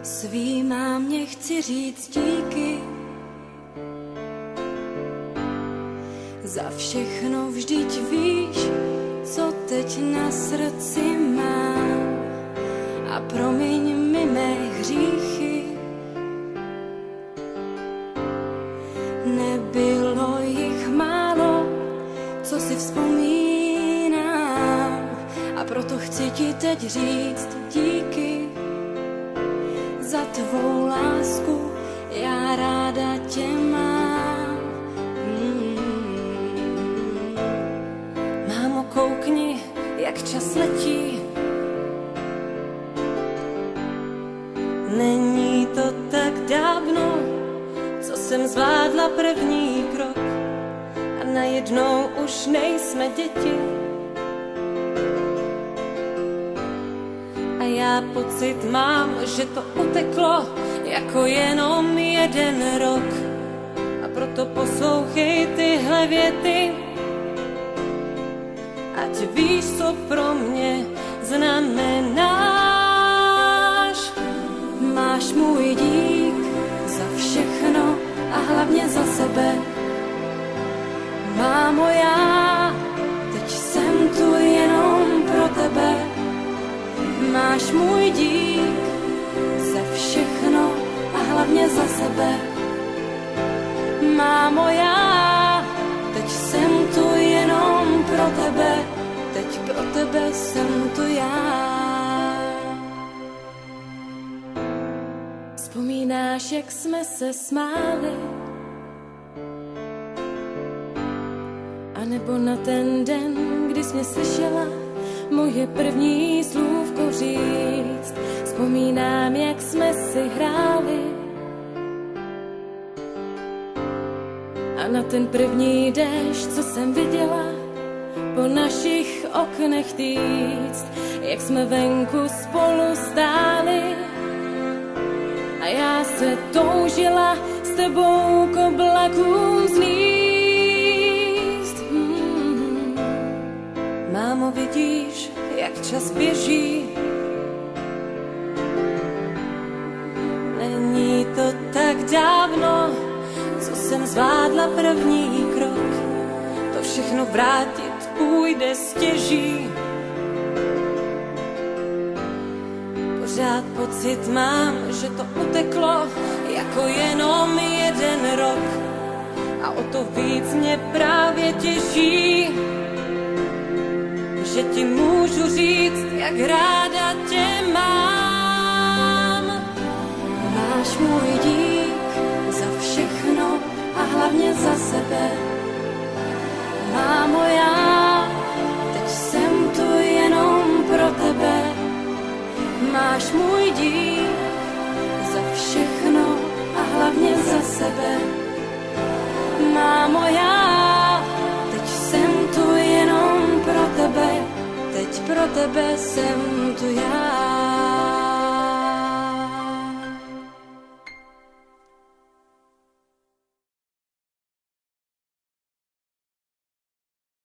Svý mámě chci říct díky za všechno, vždyť víš, co teď na srdci mám. A promiň mi mé hříchy, nebylo jich málo, co si vzpomínám. A proto chci ti teď říct díky za tvou lásku, já ráda tě mám. Mámo, koukni, jak čas letí. Není to tak dávno, co jsem zvládla první krok a najednou už nejsme děti. A já pocit mám, že to uteklo jako jenom jeden rok. A proto poslouchej tyhle věty, ať víš, co pro mě znamenáš. Máš můj dík za všechno a hlavně za sebe. Mámo, já teď jsem tu jenom pro tebe. Máš můj dík za všechno a hlavně za sebe. Mámo, já teď jsem tu jenom pro tebe. Teď pro tebe jsem tu já. Vzpomínáš, jak jsme se smáli? A nebo na ten den, kdy jsi mě slyšela moje první slůvko říct? Vzpomínám, jak jsme si hráli a na ten první déšť, co jsem viděla po našich oknech týct, jak jsme venku spolu stáli a já se toužila s tebou k oblakům zlíst. Mámo, vidíš, jak čas běží? Není to tak dávno, co jsem zvládla první krok. To všechno vrátit půjde stěží. Pořád pocit mám, že to uteklo jako jenom jeden rok. A o to víc mě právě těší, že ti můžu říct, jak ráda tě mám. Máš můj dík za všechno a hlavně za sebe. Mámo, já teď jsem tu jenom pro tebe. Máš můj dík za všechno a hlavně za sebe. Mámo, já teď jsem tu jenom pro tebe. Teď pro tebe jsem tu já.